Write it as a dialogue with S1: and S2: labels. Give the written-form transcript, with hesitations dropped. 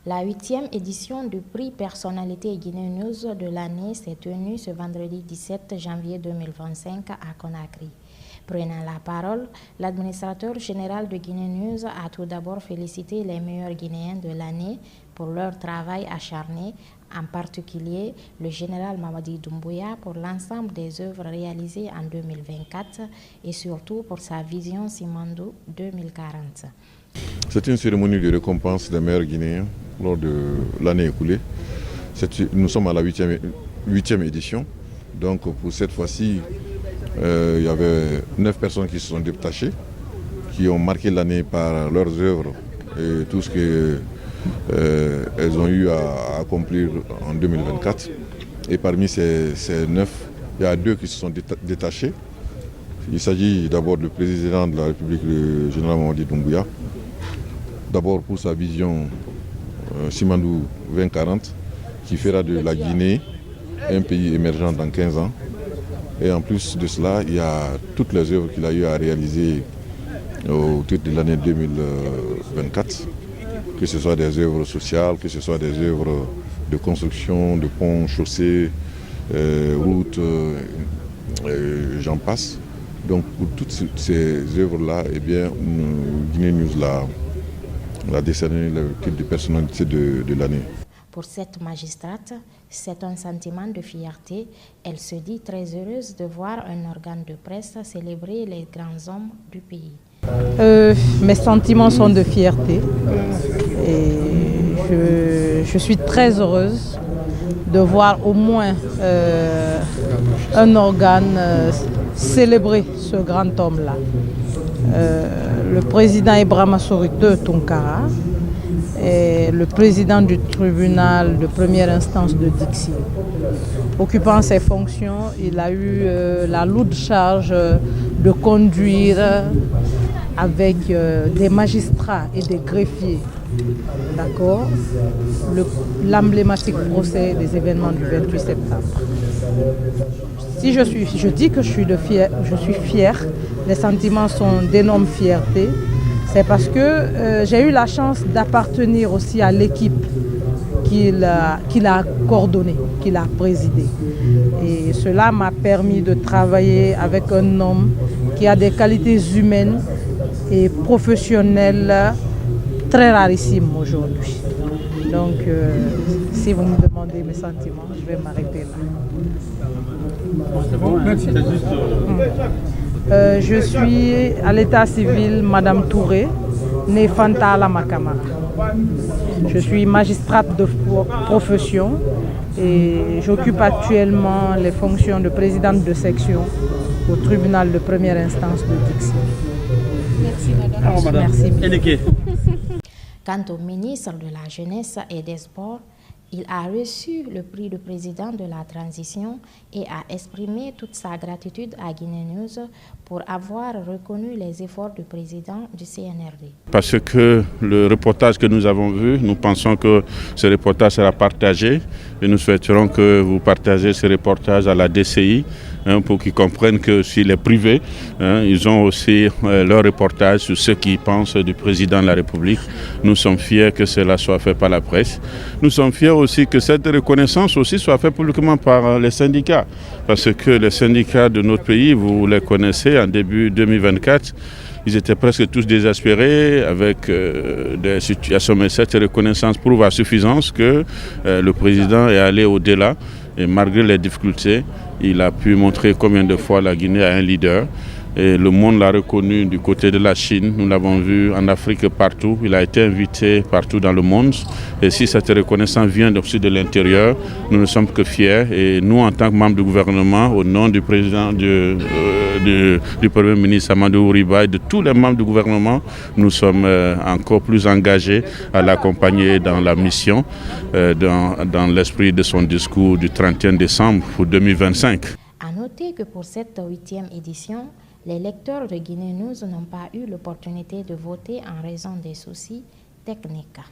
S1: La 8e édition du prix Personnalité guinéeuse de l'année s'est tenue ce vendredi 17 janvier 2025 à Conakry. Prenant la parole, l'administrateur général de Guinée News a tout d'abord félicité les meilleurs Guinéens de l'année pour leur travail acharné, en particulier le général Mamadi Doumbouya pour l'ensemble des œuvres réalisées en 2024 et surtout pour sa vision Simandou 2040.
S2: C'est une cérémonie de récompense des meilleurs Guinéens lors de l'année écoulée. Nous sommes à la 8e édition. Donc pour cette fois-ci, il y avait 9 personnes qui se sont détachées, qui ont marqué l'année par leurs œuvres et tout ce qu'elles ont eu à accomplir en 2024. Et parmi ces 9, il y a 2 qui se sont détachés. Il s'agit d'abord du président de la République, le général Mamadi Doumbouya, d'abord pour sa vision Simandou 2040, qui fera de la Guinée un pays émergent dans 15 ans. Et en plus de cela, il y a toutes les œuvres qu'il a eu à réaliser au titre de l'année 2024, que ce soit des œuvres sociales, que ce soit des œuvres de construction, de ponts, chaussées, routes, j'en passe. Donc pour toutes ces œuvres-là, eh bien, Guinée News l'a décerné le titre de personnalité de l'année.
S1: Pour cette magistrate, c'est un sentiment de fierté. Elle se dit très heureuse de voir un organe de presse célébrer les grands hommes du pays.
S3: Mes sentiments sont de fierté et je suis très heureuse de voir au moins un organe célébrer ce grand homme-là. Le président Ibrahima Sory de Tounkara et le président du tribunal de première instance de Dixi. Occupant ses fonctions, il a eu la lourde charge de conduire avec des magistrats et des greffiers, d'accord, l'emblématique procès des événements du 28 septembre. Si je dis que je suis fière, les sentiments sont d'énorme fierté. C'est parce que j'ai eu la chance d'appartenir aussi à l'équipe qu'il a coordonnée, qu'il a présidée. Et cela m'a permis de travailler avec un homme qui a des qualités humaines et professionnelles très rarissimes aujourd'hui. Donc, si vous me demandez mes sentiments, je vais m'arrêter là. Je suis à l'état civil Madame Touré, née Fanta Alama Kamara. Je suis magistrate de profession et j'occupe actuellement les fonctions de présidente de section au tribunal de première instance de Dixi.
S4: Merci madame.
S3: Merci.
S1: Quant au ministre de la Jeunesse et des Sports, il a reçu le prix de président de la transition et a exprimé toute sa gratitude à Guinée News pour avoir reconnu les efforts du président du CNRD.
S4: Parce que le reportage que nous avons vu, nous pensons que ce reportage sera partagé et nous souhaiterons que vous partagez ce reportage à la DCI pour qu'ils comprennent que si les privés, ils ont aussi leur reportage sur ce qu'ils pensent du président de la République. Nous sommes fiers que cela soit fait par la presse. Nous sommes fiers aussi que cette reconnaissance aussi soit faite publiquement par les syndicats. Parce que les syndicats de notre pays, vous les connaissez, en début 2024, ils étaient presque tous désespérés avec des situations, mais cette reconnaissance prouve à suffisance que le président est allé au-delà et malgré les difficultés, il a pu montrer combien de fois la Guinée a un leader. Et le monde l'a reconnu du côté de la Chine, nous l'avons vu en Afrique partout, il a été invité partout dans le monde. Et si cette reconnaissance vient aussi de l'intérieur, nous ne sommes que fiers. Et nous, en tant que membres du gouvernement, au nom du président du Premier ministre Amadou Riba et de tous les membres du gouvernement, nous sommes encore plus engagés à l'accompagner dans la mission, dans l'esprit de son discours du 31 décembre pour 2025.
S1: À noter que pour cette 8e édition, les lecteurs de Guinée News n'ont pas eu l'opportunité de voter en raison des soucis techniques.